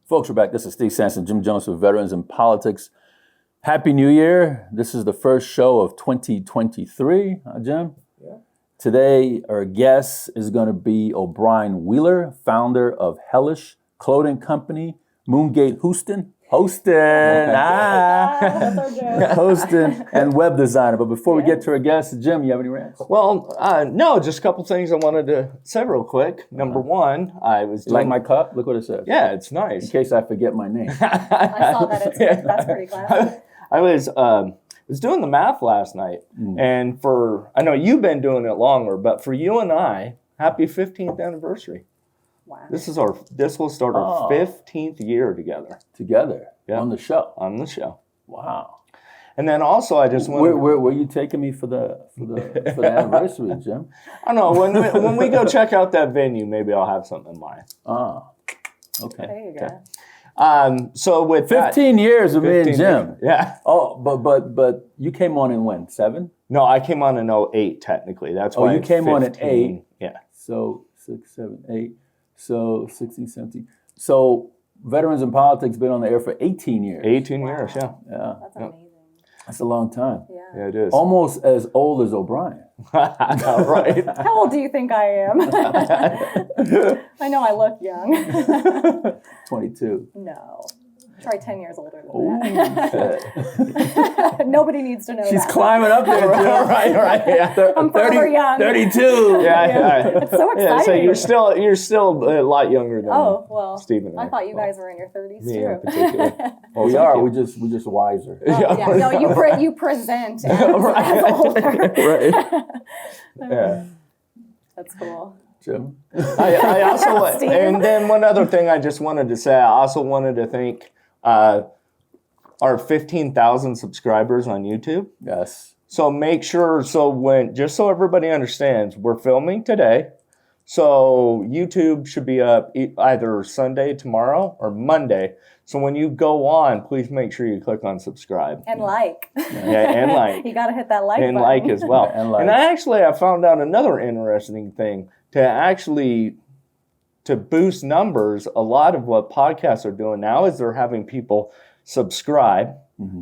Folks, we're back. This is Steve Sanson, Jim Jones for Veterans in Politics. Happy New Year. This is the first show of 2023, Jim. Yeah. Today, our guest is going to be O'Brien Wheeler, founder of Hellish clothing company, Moongate Hosting, and web designer. But before we get to our guest, Jim, you have any rants? Well, no, just a couple things I wanted to say real quick. Number one, I was doing... Like my cup? Look what it says. Yeah, it's nice. In case I forget my name. I saw that. That's pretty classic. I was doing the math last night, and I know you've been doing it longer, but for you and I, happy 15th anniversary. Wow. This will start our 15th year together. Yeah. On the show. On the show. Wow. And then also, I just want. Where you taking me for the anniversary, Jim? I don't know. When we go check out that venue, maybe I'll have something in mind. Okay. There you go. So with 15 years of me and Jim. Years. Yeah. Oh, but you came on in when? 7? No, I came on in 08 technically. That's why. You came on in 8. Yeah. So 6, 7, 8. So 16, 17. So Veterans in Politics been on the air for 18 years. 18 years, yeah. That's amazing. That's a long time. Yeah, it is. Almost as old as O'Brien. Right. How old do you think I am? I know I look young. 22. No. Try 10 years older than that. Nobody needs to know She's that. climbing up there, Jim. right. Yeah. I'm forever young. 32. Yeah. It's so exciting. Yeah, so you're still a lot younger than Steve and I. I thought you guys were in your 30s me too. in particular. Well, we are. We're just wiser. No, you present as older. Right. Yeah. That's cool. Jim? I also, and then one other thing I just wanted to say, I also wanted to thank our 15,000 subscribers on YouTube. Yes. So make sure, just so everybody understands, we're filming today. So YouTube should be up either Sunday, tomorrow, or Monday. So when you go on, please make sure you click on subscribe. And like. Yeah, and like. You got to hit that like and button. Like as well. And I found out another interesting thing. To boost numbers, a lot of what podcasts are doing now is they're having people subscribe,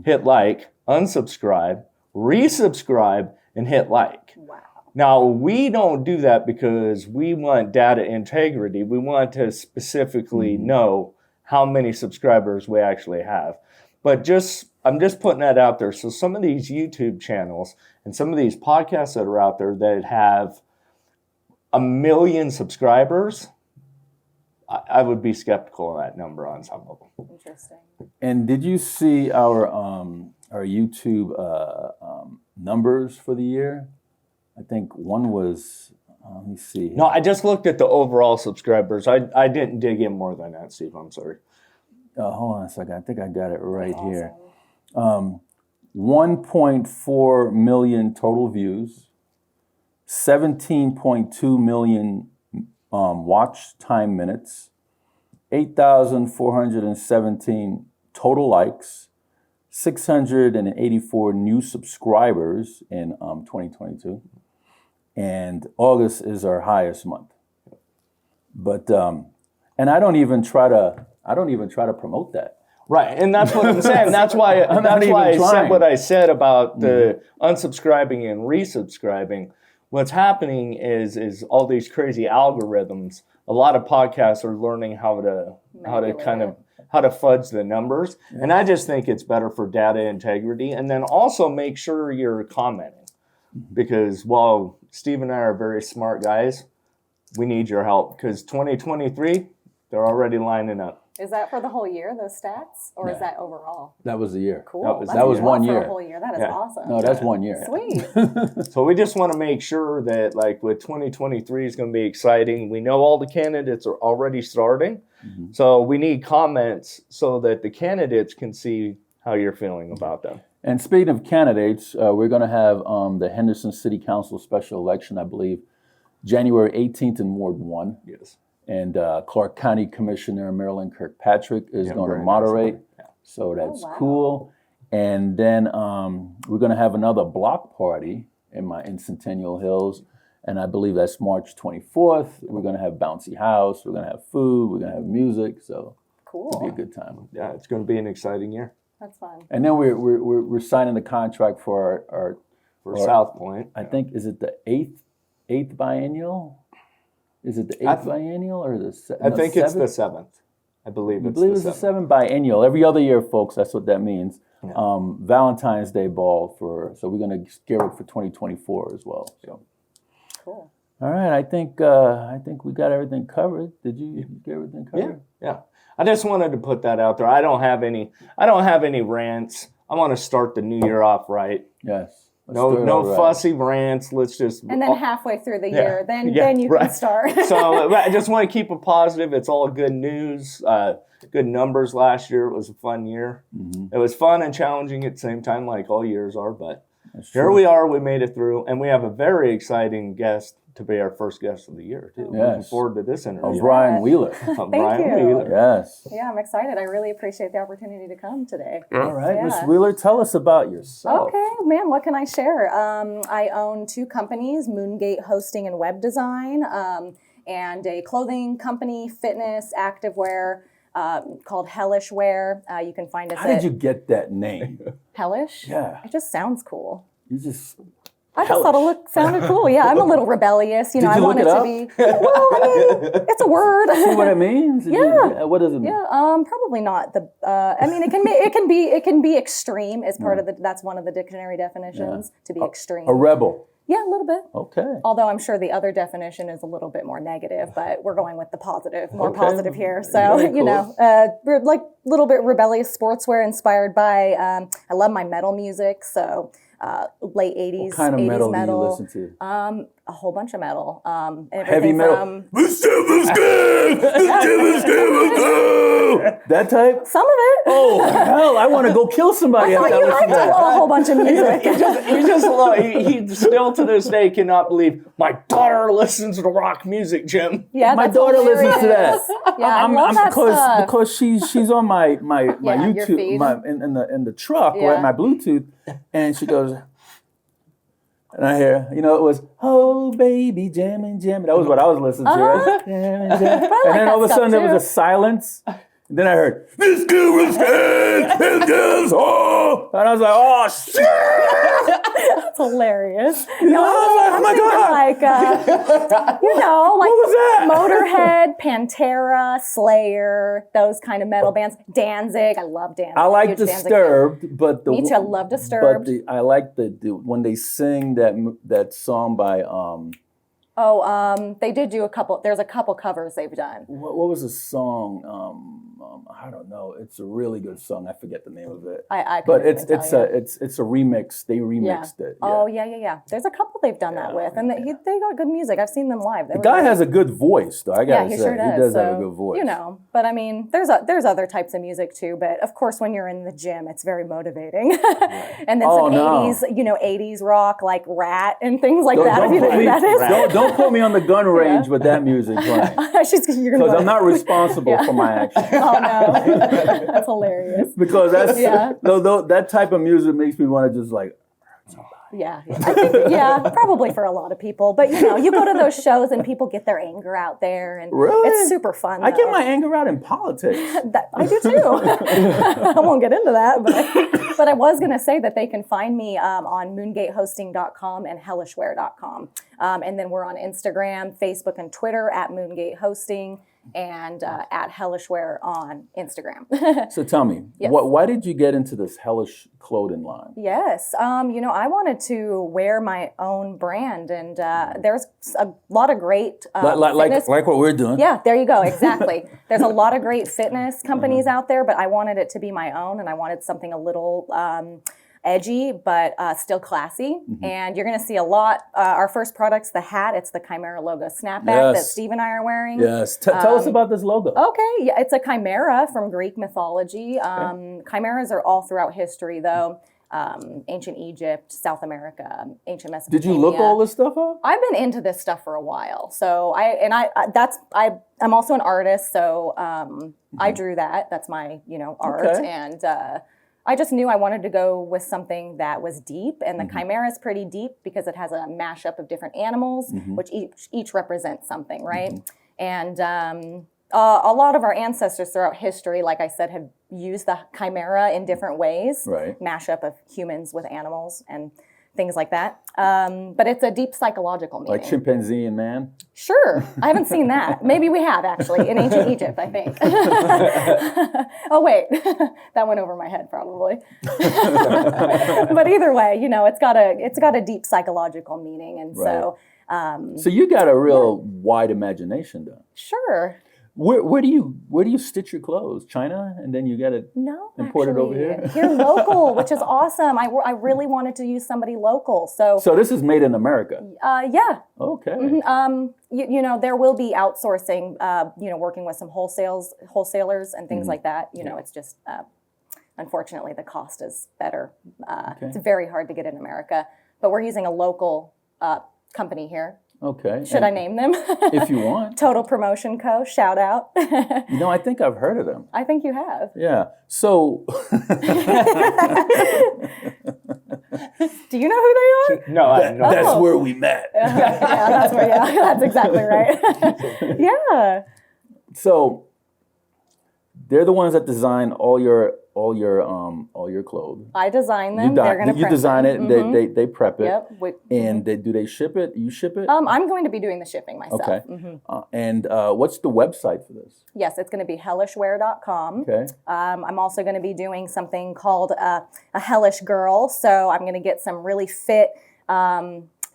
hit like, unsubscribe, resubscribe, and hit like. Wow. Now, we don't do that because we want data integrity. We want to specifically know how many subscribers we actually have. But I'm just putting that out there. So some of these YouTube channels and some of these podcasts that are out there that have 1 million subscribers, I would be skeptical of that number on some of them. Interesting. And did you see our YouTube numbers for the year? I think one was, let me see. No, I just looked at the overall subscribers. I didn't dig in more than that, Steve. I'm sorry. Hold on a second. I think I got it right here. 1.4 million total views. 17.2 million watch time minutes, 8,417 total likes, 684 new subscribers in 2022, and August is our highest month. But and I don't even try to promote that. Right, and that's what I'm saying. That's why I said what I said about the unsubscribing and resubscribing. What's happening is all these crazy algorithms. A lot of podcasts are learning how to fudge the numbers, and I just think it's better for data integrity. And then also make sure you're commenting, because while Steve and I are very smart guys, we need your help because 2023 they're already lining up. Is that for the whole year, those stats? Or is that overall? That was the year. Cool. That was 1 year. For a whole year. That is awesome. No, that's 1 year. Sweet. So we just want to make sure that, like, with 2023 is going to be exciting. We know all the candidates are already starting. So we need comments so that the candidates can see how you're feeling about them. And speaking of candidates, we're going to have the Henderson City Council special election, I believe, January 18th in Ward 1. Yes. And Clark County Commissioner Marilyn Kirkpatrick is going to moderate. Nice. So that's cool. And then we're going to have another block party in Centennial Hills. And I believe that's March 24th. We're going to have bouncy house. We're going to have food. We're going to have music. So Cool. It'll be a good time. Yeah, it's going to be an exciting year That's fun. And then we're signing the contract for our for South Point. I think, is it the eighth biennial? Is it the eighth biennial or the I think it's the seventh? 7th. I believe I it's believe the it's the 7th. seventh biennial. Every other year, folks. That's what that means. Yeah. Valentine's Day ball so we're gonna gear up for 2024 as well. So. Cool. All right, I think we got everything covered. Did you get everything covered? Yeah. I just wanted to put that out there. I don't have any rants. I want to start the new year off right. Yes. No fussy rants. Let's just And then halfway through the year, then you can start. So I just want to keep it positive. It's all good news. Good numbers last year. It was a fun year. Mm-hmm. It was fun and challenging at the same time, like all years are. But Here here we are. We made it through, and we have a very exciting guest to be our first guest of the year too. Yes. Looking forward to this interview. Brian Wheeler. Brian you. Wheeler. Yes. Yeah, I'm excited. I really appreciate the opportunity to come today. All right, Miss Yeah. Wheeler, tell us about yourself. Okay, man, what can I share? I own 2 companies, Moongate Hosting and Web Design, and a clothing company, fitness, activewear, called Hellish Wear. You can find us How did you get that name? Hellish? Yeah. It just sounds cool. You just I just thought it sounded cool. Yeah, I'm a little rebellious. You know, Did you I want look it it to up? be. Well, I mean, it's a word. see what it means? Yeah. What does it mean? Yeah, probably not the. I mean, it can be extreme as part of the. That's one of the dictionary definitions to be extreme. A rebel. Yeah, a little bit. Okay. Although I'm sure the other definition is a little bit more negative, but we're going with the positive, more Okay. positive here. So Very you know, we're like a little bit rebellious sportswear inspired by. I love my metal music, so. Late 80s, What kind of 80s metal metal. do you listen to? A whole bunch of metal. Heavy Everything metal. from That type? some of it. Oh, hell, I want to go kill somebody Oh, after I you listen like to that. a whole bunch of music. He still to this day cannot believe my daughter listens to rock music, Jim. Yeah, My that's daughter listens to that. hilarious. Yeah, I love that stuff. because she's on my Yeah, your YouTube feed. in the truck Yeah. right, my Bluetooth, and she goes, and I hear, it was, oh baby, jamming. That was what I was listening to. Right? Jammin'. And then that all of a stuff sudden there was too. a silence. And then I heard, this girl was scared, and I was like, oh shit! That's hilarious. I was like, oh my God. Like, like What was that? Motorhead, Pantera, Slayer, those kind of metal bands. Danzig, I love Danzig. I like Huge Danzig fan. Disturbed, but Me too, I love Disturbed. But I like the when they sing that song by They did do a couple. There's a couple covers they've done. what was the song? I don't know. It's a really good song. I forget the name of it. I But couldn't it's even tell you. a remix. They remixed it. Yeah. Oh yeah. There's a couple they've done that with, and they got good music. I've seen them live. The guy has a good voice, though. I gotta Yeah, he say, sure does. he does so, have a good voice. But I mean, there's other types of music too. But of course, when you're in the gym, it's very motivating. And then some 80s rock like Rat and things like that. If you know what that is. Don't put me on the gun range with that music playing. Because I'm not responsible for my actions. Oh no, that's hilarious. Because that's Yeah. that type of music makes me want to just like. Yeah, I think, probably for a lot of people. But you go to those shows and people get their anger out there, and Really? it's super fun. I get though. my anger out in politics. I do too. I won't get into that, but I was going to say that they can find me on moongatehosting.com and hellishwear.com. And then we're on Instagram, Facebook, and Twitter at Moongate Hosting and at Hellishwear on Instagram. So tell me, Yes. why did you get into this hellish clothing line? Yes. I wanted to wear my own brand, and there's a lot of great fitness. Like what we're doing. Yeah, there you go. Exactly. There's a lot of great fitness companies out there, but I wanted it to be my own, and I wanted something a little edgy, but still classy. And you're going to see a lot. Our first product's the hat. It's the Chimera logo snapback that Steve and I are wearing. Yes. Tell us about this logo. Okay, yeah, it's a chimera from Greek mythology. Chimeras are all throughout history, though. Ancient Egypt, South America, ancient Mesopotamia. Did you look all this stuff up? I've been into this stuff for a while. So I'm also an artist. So I drew that. That's my art, Okay. and I just knew I wanted to go with something that was deep, and the chimera is pretty deep because it has a mashup of different animals, which each represents something, right? And A lot of our ancestors throughout history, like I said, have used the chimera in different ways. Right. Mashup of humans with animals and things like that. But it's a deep psychological meaning. Like chimpanzee and man? Sure. I haven't seen that. Maybe we have, actually, in ancient Egypt, I think. Oh, wait. That went over my head, probably. But either way, it's got a deep psychological meaning. And so... So you got a real wide imagination, though. Sure. Where do you stitch your clothes? China, and then you got to import it over here. Here local, which is awesome. I really wanted to use somebody local, so this is made in America. Yeah. Okay. Mm-hmm. There will be outsourcing. Working with some wholesalers and things like that. It's just unfortunately the cost is better. It's very hard to get in America, but we're using a local company here. Okay. Should I name them? If you want. Total Promotion Co. Shout out. I think I've heard of them. I think you have. Yeah. So. Do you know who they are? No, I don't know. That's where we met. That's exactly right. Yeah. So they're the ones that design all your clothes. I design them. They're going to print design them. it. Mm-hmm. They prep it. Yep. And do they ship it? You ship it? I'm going to be doing the shipping myself. Okay. Mm-hmm. And what's the website for this? Yes, it's going to be hellishwear.com. Okay. I'm also going to be doing something called a Hellish Girl. So I'm going to get some really fit,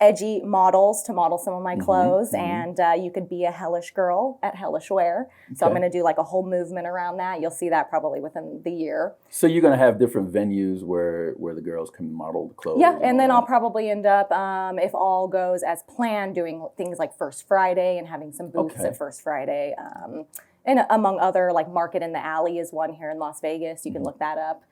edgy models to model some of my clothes, and you could be a Hellish girl at Hellish Wear. So I'm going to do like a whole movement around that. You'll see that probably within the year. So you're going to have different venues where the girls can model the clothes. Yeah, and then I'll probably end up, if all goes as planned, doing things like First Friday and having some booths at First Friday. And among other, like Market in the Alley is one here in Las Vegas. You can look that up.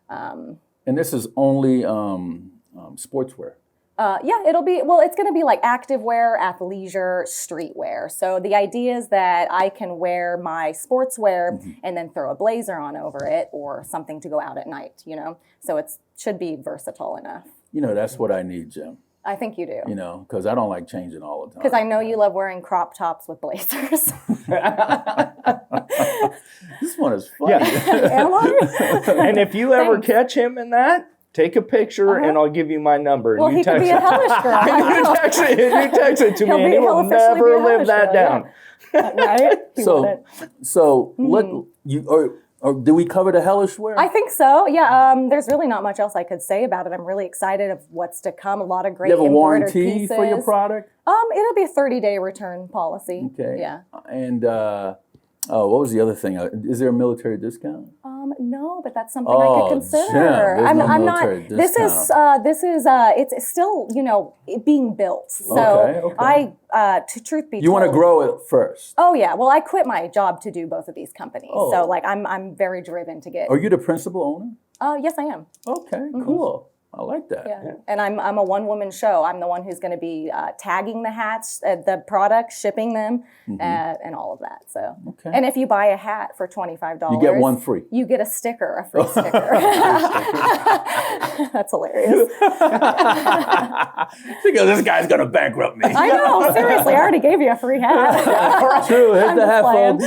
And this is only sportswear. It's going to be like activewear, athleisure, streetwear. So the idea is that I can wear my sportswear and then throw a blazer on over it or something to go out at night, So it should be versatile enough. That's what I need, Jim. I think you do. Because I don't like changing all the time. Because I know you love wearing crop tops with blazers. This one is fun. Yeah. Am I? And if you ever catch him in that, take a picture and I'll give you my number. Well, and he could be a Hellish girl. you text it to me and he will never live that down. Right? Or do we cover the Hellish wear? I think so. Yeah. There's really not much else I could say about it. I'm really excited of what's to come. A lot of great. You have a embroidered warranty pieces. for your product? It'll be a 30-day return policy. Okay. Yeah. And what was the other thing? Is there a military discount? No, but that's something I could consider. Jim, I'm not. This is it's still being built. So truth be told, you want to grow it first. Oh yeah. Well, I quit my job to do both of these companies. So I'm very driven to get. Are you the principal owner? Yes, I am. Okay, cool. I like that. Yeah. And I'm a one-woman show. I'm the one who's going to be tagging the hats, the products, shipping them, and all of that. So, and if you buy a hat for $25, you get one free. You get a free sticker. That's hilarious. Think of this guy's gonna bankrupt me. I know. Seriously, I already gave you a free hat. True. Hit the hat, folks.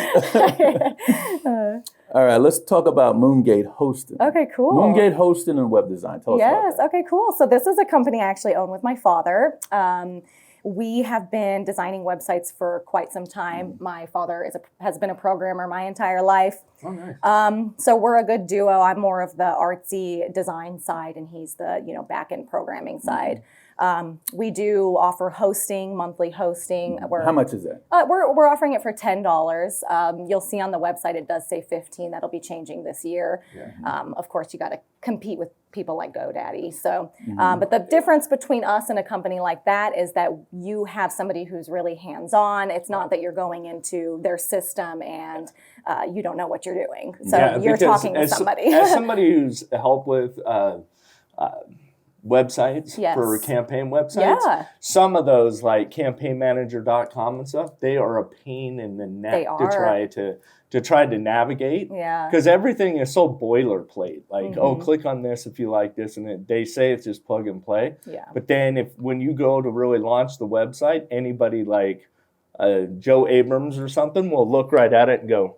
All right, let's talk about Moongate Hosting. Okay, cool. Moongate Hosting and Web Design. Tell us about that. Okay, cool. So this is a company I actually own with my father. We have been designing websites for quite some time. My father has been a programmer my entire life. Oh, nice. So we're a good duo. I'm more of the artsy design side, and he's the back-end programming side. We do offer hosting, monthly hosting. How much is that? We're offering it for $10. You'll see on the website it does say $15. That'll be changing this year. Yeah. Of course, you got to compete with people like GoDaddy. So, but the difference between us and a company like that is that you have somebody who's really hands-on. It's not that you're going into their system and you don't know what you're doing. So you're talking to somebody. As somebody who's helped with websites for campaign websites. Some of those, like campaignmanager.com and stuff, they are a pain in the neck to try to navigate. Yeah. Because everything is so boilerplate. Like, click on this if you like this, and they say it's just plug and play. Yeah. But then when you go to really launch the website, anybody like Joe Abrams or something will look right at it and go,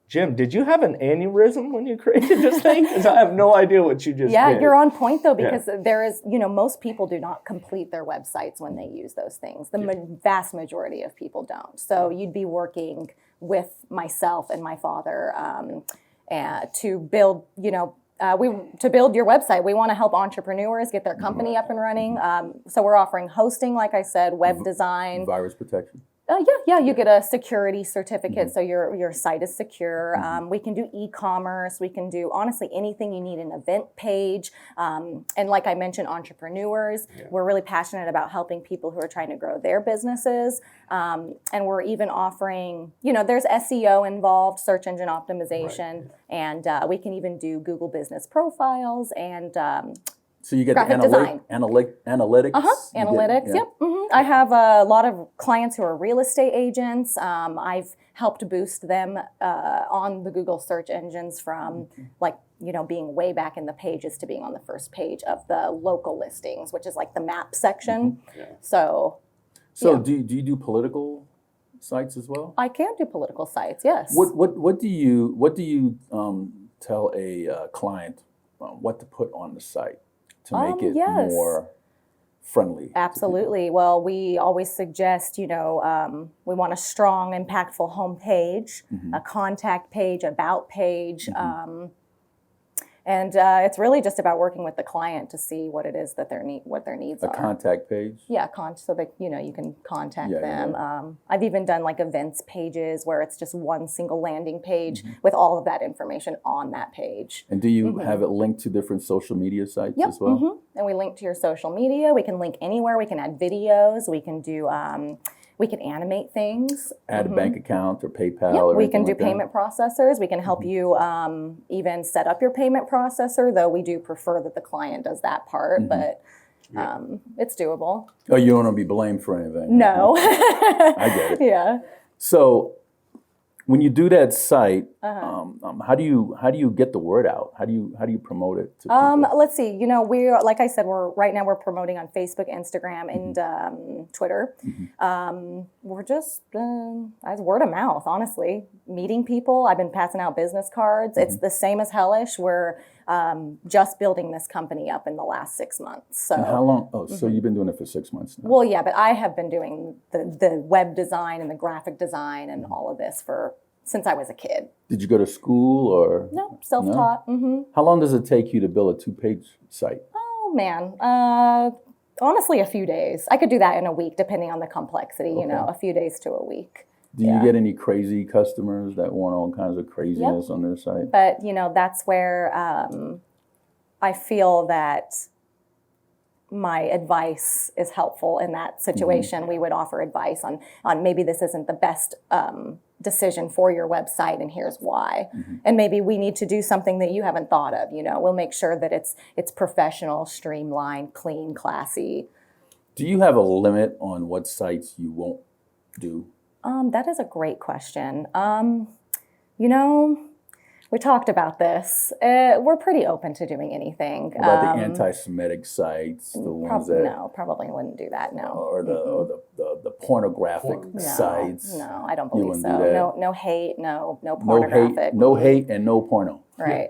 Jim, did you have an aneurysm when you created this thing? Because I have no idea what you just did. You're on point though, because there is, most people do not complete their websites when they use those things. The vast majority of people don't. So you'd be working with myself and my father to build, to build your website. We want to help entrepreneurs get their company up and running. So we're offering hosting, like I said, web design. Virus protection. You get a security certificate, so your site is secure. We can do e-commerce. We can do, honestly, anything you need, an event page. And like I mentioned, entrepreneurs. We're really passionate about helping people who are trying to grow their businesses. And we're even offering, there's SEO involved, search engine optimization, and we can even do Google Business Profiles and so you get the analytics. Analytics. Yep. I have a lot of clients who are real estate agents. I've helped boost them on the Google search engines from being way back in the pages to being on the first page of the local listings, which is like the map section. So do you do political sites as well? I can do political sites. Yes. What do you tell a client what to put on the site to make it more friendly? Absolutely. Well, we always suggest, we want a strong, impactful homepage, a contact page, about page. And it's really just about working with the client to see what it is that what their needs are. A contact page? Yeah, so that you can contact them. I've even done like events pages where it's just one single landing page with all of that information on that page. And do you have it linked to different social media sites as well? And we link to your social media. We can link anywhere. We can add videos. We can do. We can animate things. Add a bank account or PayPal. Or we can do like payment processors. We can help you even set up your payment processor, though we do prefer that the client does that part, but it's doable. Oh, you don't want to be blamed for anything. No. I get it. Yeah. So when you do that site, how do you get the word out? How do you promote it to people? Let's see. We're, like I said, right now we're promoting on Facebook, Instagram, and Twitter. We're just as word of mouth, honestly. Meeting people. I've been passing out business cards. It's the same as Hellish. We're just building this company up in the last 6 months. So and how long? Oh, so you've been doing it for 6 months now. Well, yeah, but I have been doing the web design and the graphic design and all of this since I was a kid. Did you go to school or? No, self-taught. No? How long does it take you to build a 2-page site? Oh, man. Honestly, a few days. I could do that in a week, depending on the complexity, a few days to a week. Do you get any crazy customers that want all kinds of craziness on their site? But, that's where I feel that my advice is helpful in that situation. We would offer advice on maybe this isn't the best decision for your website, and here's why. And maybe we need to do something that you haven't thought of. We'll make sure that it's professional, streamlined, clean, classy. Do you have a limit on what sites you won't do? That is a great question. We talked about this. We're pretty open to doing anything. What about the anti-Semitic sites, the ones that? No, probably wouldn't do that. No. Or the pornographic sites. No, I don't believe so. Do No hate. No pornographic. No hate and no porno. Right.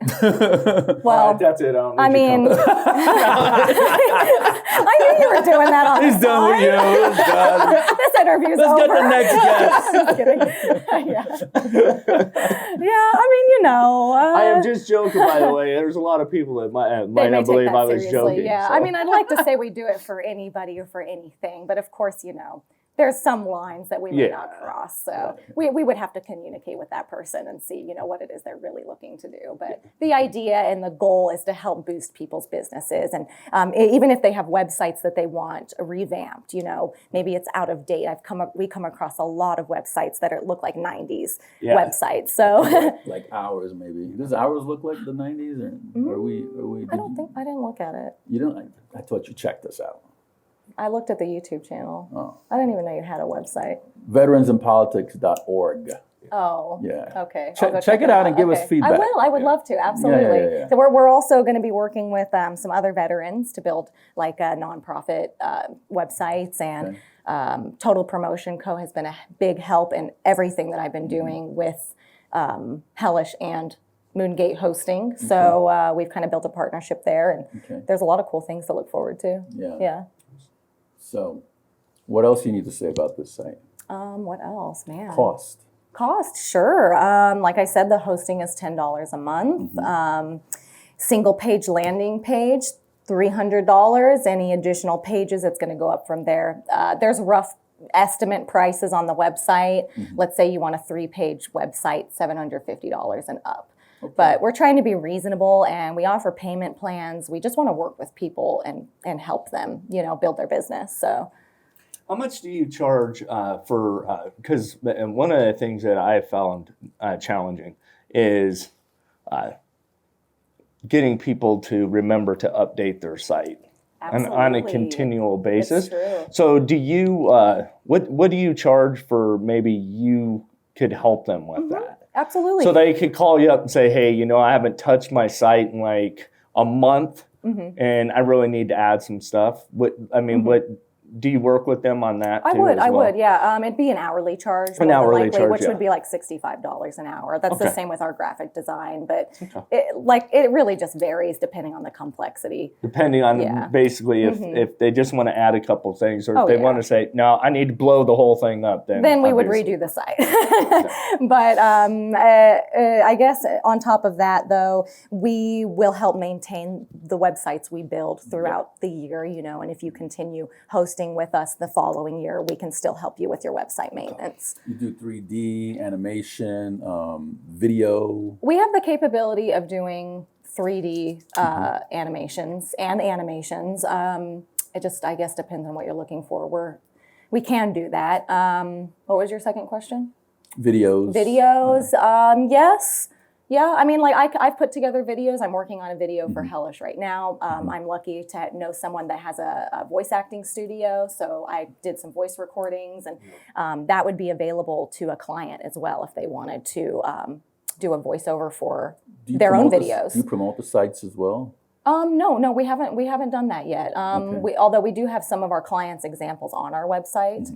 Well, that's it. I mean, I knew you were doing that on the He's done with you. This interview's Let's over. get the next guest. Just kidding. Yeah. I mean, I am just joking, by the way. There's a lot of people that might not believe I was joking. Yeah. So. I mean, I'd like to say we do it for anybody or for anything, but of course, there's some lines that we may not cross. So we would have to communicate with that person and see, what it is they're really looking to do. But the idea and the goal is to help boost people's businesses. And even if they have websites that they want revamped, maybe it's out of date. We come across a lot of websites that look like 90s websites. So like ours, maybe. Does ours look like the 90s? Or are we I didn't look at it. You don't? I thought you checked us out. I looked at the YouTube channel. I didn't even know you had a website. Veteransinpolitics.org. Oh, Yeah. okay. I'll go Check it out and give us Okay. feedback. I will. I would love to. Absolutely. Yeah. So we're also going to be working with some other veterans to build like nonprofit websites, and Total Promotion Co. has been a big help in everything that I've been doing with Hellish and Moongate Hosting. So we've kind of built a partnership there, and there's a lot of cool things to look forward to. Yeah. So what else you need to say about this site? What else, man? Cost, sure. Like I said, the hosting is $10 a month. Single page landing page, $300. Any additional pages, it's going to go up from there. There's rough estimate prices on the website. Let's say you want a 3-page website, $750 and up. But we're trying to be reasonable, and we offer payment plans. We just want to work with people and help them, build their business. So. How much do you charge for, because one of the things that I found challenging is getting people to remember to update their site on a continual basis. It's true. So do you, what do you charge for maybe you could help them with that? Absolutely. So they could call you up and say, hey, I haven't touched my site in like a month and I really need to add some stuff. What do you work with them on that? I would, yeah. It'd be an hourly charge, which would be like $65 an hour. That's the same with our graphic design, but it really just varies depending on the complexity. Depending on basically if they just want to add a couple things, or if they want to say, no, I need to blow the whole thing up, then we would redo the site. But I guess on top of that, though, we will help maintain the websites we build throughout the year, and if you continue hosting with us the following year, we can still help you with your website maintenance. You do 3D, animation, video. We have the capability of doing 3D animations and animations. It just, I guess, depends on what you're looking for. We can do that. What was your second question? Videos. Yes. Yeah, I mean, I've put together videos. I'm working on a video for Hellish right now. I'm lucky to know someone that has a voice acting studio, so I did some voice recordings, and that would be available to a client as well if they wanted to do a voiceover for their own videos. Do you promote the sites as well? No, we haven't done that yet. Although we do have some of our clients' examples on our website,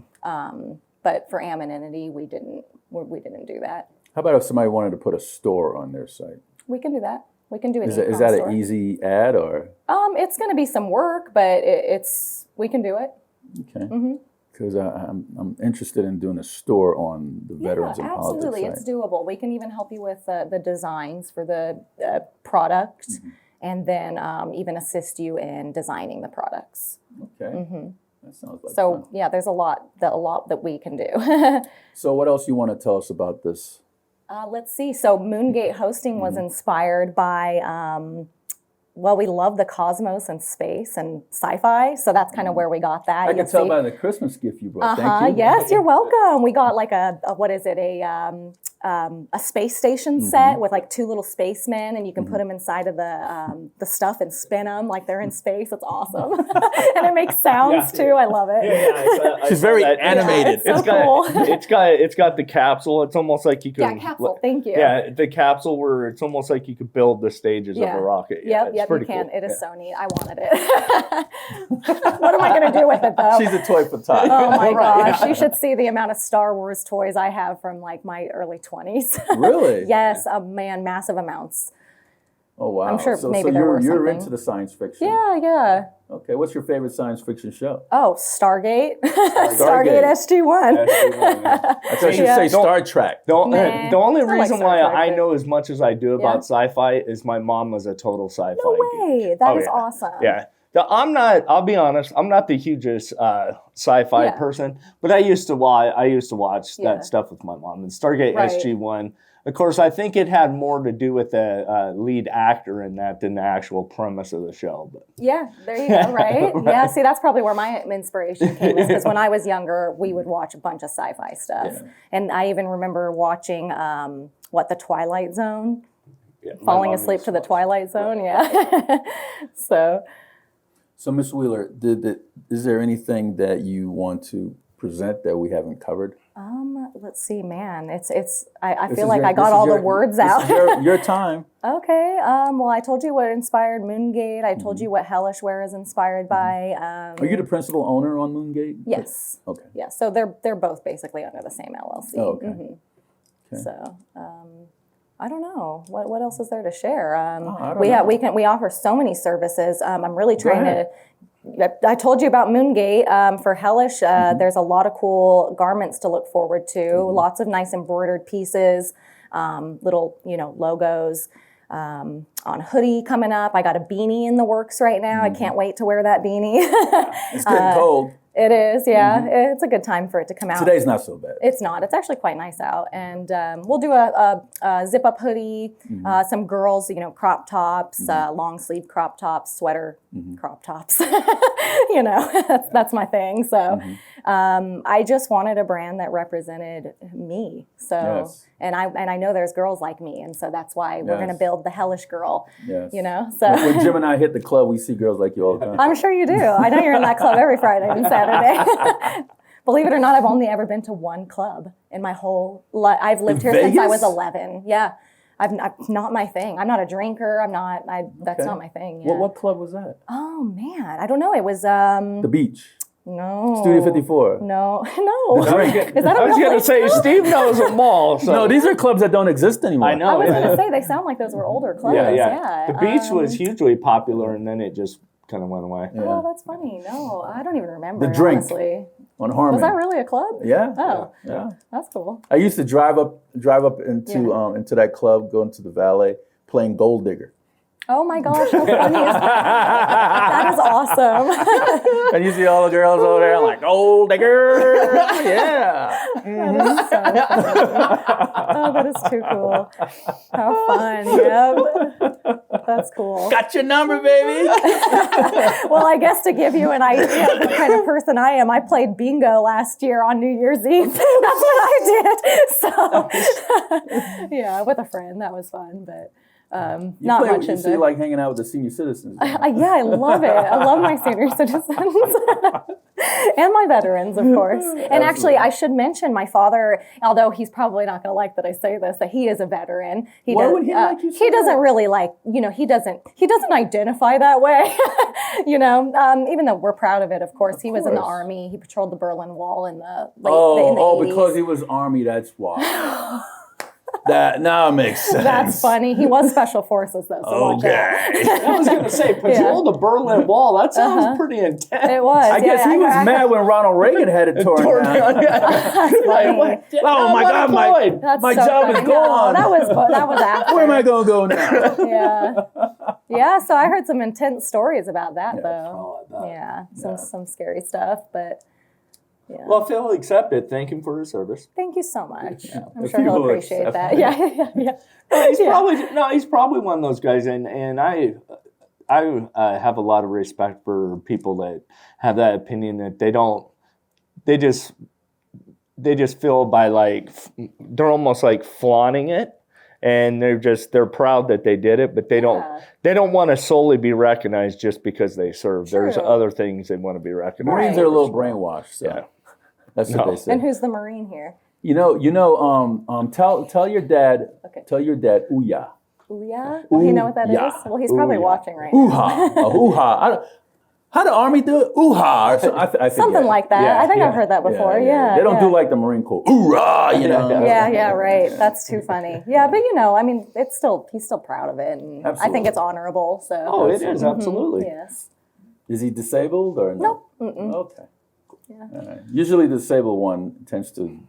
but for anonymity, we didn't do that. How about if somebody wanted to put a store on their site? We can do that. We can do it. Is that an easy ad, or? It's going to be some work, but we can do it. Okay. Because I'm interested in doing a store on the Veterans and Politics site. Absolutely, it's doable. We can even help you with the designs for the product, and then even assist you in designing the products. Okay. That sounds like fun. Yeah, there's a lot that we can do. So what else you want to tell us about this? Let's see. So Moongate Hosting was inspired by, we love the cosmos and space and sci-fi. So that's kind of where we got that. I can tell by the Christmas gift you brought. Thank you. Yes, you're welcome. We got like a space station set with like 2 little spacemen, and you can put them inside of the stuff and spin them like they're in space. It's awesome. And it makes sounds too. I love it. She's very animated. It's so cool. It's got the capsule. It's almost like you can. Yeah, capsule. Thank you. Yeah, the capsule where it's almost like you could build the stages of a rocket. Yep, you can. Cool. It is so neat. I wanted it. What am I going to do with it though? She's a toy for Todd. Oh my gosh! You should see the amount of Star Wars toys I have from like my early 20s. Really? Yes, massive amounts. Oh wow! I'm sure so you're into the science fiction. Yeah. Okay, what's your favorite science fiction show? Oh, Stargate. Stargate SG-1. I thought you'd say Star Trek. The only reason why Trek, I know as much as I do about sci-fi is my mom was a total sci-fi No way! geek. That is awesome. Yeah. I'll be honest, I'm not the hugest sci-fi person, but I used to watch that stuff with my mom. And Stargate SG-1, of course, I think it had more to do with the lead actor in that than the actual premise of the show. But yeah, there you go, right? Yeah, see, that's probably where my inspiration came, because when I was younger, we would watch a bunch of sci-fi stuff. Yeah. And I even remember watching, The Twilight Zone? Yeah, falling asleep to The Twilight Zone, yeah. So, Ms. Wheeler, is there anything that you want to present that we haven't covered? Let's see, man. I This feel is like your- I this got is all your- the words this out. is your time. Okay. Well, I told you what inspired Moongate. I told you what Hellish Wear is inspired by. Are you the principal owner on Moongate? Yes. Okay. Yeah. So they're both basically under the same LLC. Oh, okay. Okay. So. I don't know what else is there to share. I don't know. We offer so many services. I'm really trying ahead. to. I told you about Moongate for Hellish. There's a lot of cool garments to look forward to. Lots of nice embroidered pieces, little logos. On a hoodie coming up. I got a beanie in the works right now. I can't wait to wear that beanie. It's getting cold. It is, yeah. It's a good time for it to come out. Today's not so bad. It's not. It's actually quite nice out. And we'll do a zip-up hoodie, some girls, crop tops, long sleeve crop tops, sweater crop tops. That's my thing. So I just wanted a brand that represented me. So Yes. and I know there's girls like me, and so that's why we're going to Yes. build the Hellish girl. Yes. So When Jim and I hit the club, we see girls like you all the time. I'm sure you do. I know you're in that club every Friday and Saturday. Believe it or not, I've only ever been to one club in my whole life. I've lived here since I was Vegas? 11. Yeah. I'm not my thing. I'm not a drinker. That's Okay. not my thing. Yeah. What club was that? Oh man, I don't know. It was The Beach. no. Studio 54. No. The Drink. Is that a I was real going to place? say, Steve knows them all. So. No, these are clubs that don't exist anymore. I know. I was yeah. gonna say they sound like those were older clubs. Yeah. The beach was hugely popular, and then it just kind of went away. Oh, that's funny. No, I don't even remember. The Drink. Honestly. On Harmon. Was that really a club? Yeah. Oh, Yeah. that's cool. I used to drive up into that club, go into the valet, playing Gold Digger. Oh my gosh, how funny is that? That is awesome. And you see all the girls over there like, Gold Digger. Yeah. That is so funny. Oh, that is too cool. How fun. Yep. That's cool. Got your number, baby. Well, I guess to give you an idea of the kind of person I am, I played bingo last year on New Year's Eve. That's what I did. So, yeah, with a friend. That was fun, but not much You into see, like hanging out with the senior citizens. yeah, I love it. I love my senior citizens and my veterans, of course. And actually, I should mention my father, although he's probably not going to like that I say this, that he is a veteran. Why would he like you say He doesn't that? really like, he doesn't identify that way. Even though we're proud of it, of course. He was in the course. Army. He patrolled the Berlin Wall in the late in the 80s. Because he was Army, that's why. That now makes sense. That's funny. He was Special Forces, though, so watch out. Okay. I was going to say, patrol the Berlin Wall. That sounds pretty intense. It was. I guess he was mad when Ronald Reagan had it torn down. Like, what? Oh my God, unemployed. my job is funny. gone. No, that was after. Where am I going to go now? Yeah. So I heard some intense stories about that, though. Oh, I bet. Yeah, some scary stuff, but yeah. Well, Phil accepted. Thank him for his service. Thank you so much. I'm If sure you he'll will appreciate accept that. it. Yeah. He's probably one of those guys, and I have a lot of respect for people that have that opinion that they just feel by like they're almost like flaunting it, and they're proud that they did it, but they don't want to solely be recognized just because they serve. There's True. other things they want to be recognized. Marines are a little brainwashed. So. Yeah. That's what they say. And who's the Marine here? Tell your dad. Okay. Tell your dad, ooh-yah. Ouya? Will he know what that is? Ooh-yah. Well, he's probably Ooh-yah. watching right now. Ooh-ha. Ooh-ha. How the Army do it? Ooh-ha. Or I Something like that. Yeah, I think yeah, I've heard that before. Yeah. They don't do like the Marine Corps. Ooh-rah, Yeah, right. That's too funny. Yeah, but he's still proud of it, and I think Absolutely. it's honorable. So. Oh, it is absolutely. Yes. Is he disabled or no? Nope. Mm-mm. Okay. Yeah. All right. Usually the disabled one tends to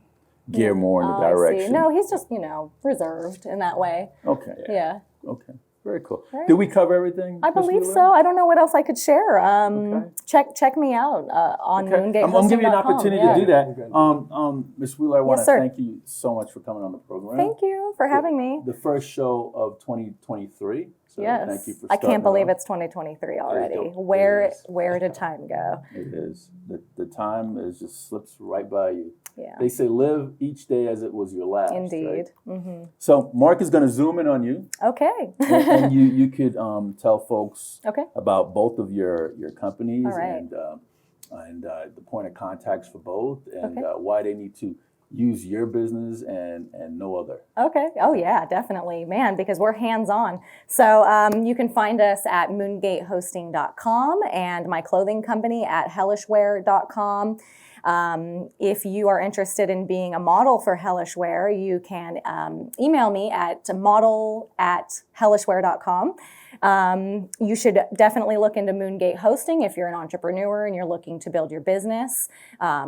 gear more in the Oh, I see. direction. No, he's just reserved in that way. Okay. Yeah. Okay. Very cool. Right. Did we cover everything? I Miss believe Wheeler? so. I don't know what else I could share. Okay. Check me out on Okay. I'm gonna give you an moongatehosting.com. opportunity Yeah. to do that. Ms. Wheeler, I want to sir. thank you so much for coming on the program. Thank you for having me. The first show of 2023. So Yes. thank you for I can't starting believe it off. it's 2023 already. It Where is. did time go? It is. The time is just slips right by you. Yeah. They say live each day as it was your last. Indeed. Right? Hmm. So Mark is going to zoom in on you, Okay. and you could tell folks Okay. about both of your companies All right. and the point of contacts for both, and Okay. why they need to use your business and no other. Okay. Oh, yeah, definitely, man, because we're hands-on. So you can find us at moongatehosting.com and my clothing company at hellishwear.com. If you are interested in being a model for Hellish Wear, you can email me at model@hellishwear.com. You should definitely look into Moongate Hosting if you're an entrepreneur and you're looking to build your business.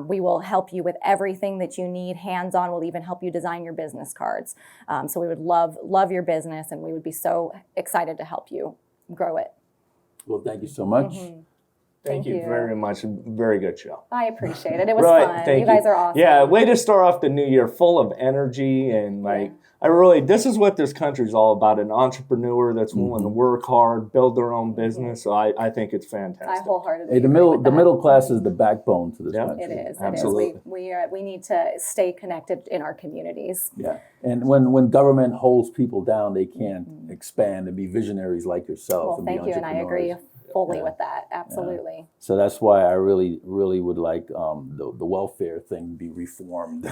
We will help you with everything that you need hands-on. We'll even help you design your business cards. So we would love your business, and we would be so excited to help you grow it. Well, thank you so much. Thank you very much. Very good show. I appreciate it. It was fun. You guys are awesome. Yeah, way to start off the new year full of energy and this is what this country's all about, an entrepreneur that's willing to work hard, build their own business. So I think it's fantastic. I wholeheartedly Hey, the middle class is the backbone to this country. It is. Absolutely. It is. We need to stay connected in our communities. Yeah, and when government holds people down, they can't expand and be visionaries like yourself. Well, and thank be you, and I agree entrepreneurs. fully with that. Absolutely. So that's why I really would like the welfare thing be reformed.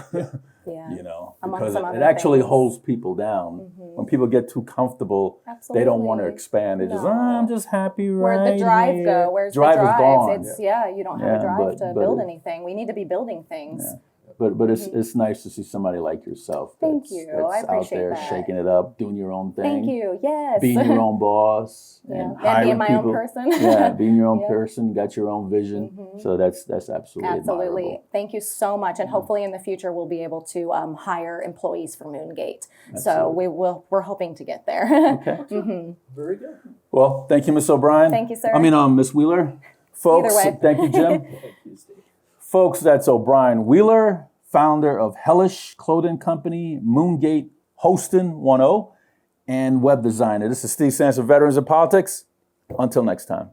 Yeah. You know, Among because some it other actually things. holds people down. When people get too comfortable, they don't want to Absolutely. expand. They just, No. I'm just happy right Where'd the drive here." go? Where's drive the drive? is gone. It's you don't have a Yeah, drive to but build it- anything. We need to be building things. But it's nice to see somebody like yourself. Thank that's, you. That's I appreciate out there that. shaking it up, doing your own thing. Thank you. Yes. Being your own boss Yeah. and And hiring being my people. own person. Yeah, being your own Yeah. person, got your own vision. So that's absolutely Absolutely. admirable. Thank you so much. And hopefully in the future we'll be able to hire employees for Moongate. So Absolutely. we're hoping to get there. Okay. Very good. Well, thank you, Miss O'Brien. Thank you, sir. I mean, Miss Wheeler. Folks, Either way. thank you, Jim. Folks, that's O'Brien Wheeler, founder of Hellish Clothing Company, Moongate Hosting 10, and web designer. This is Steve Sands of Veterans in Politics. Until next time.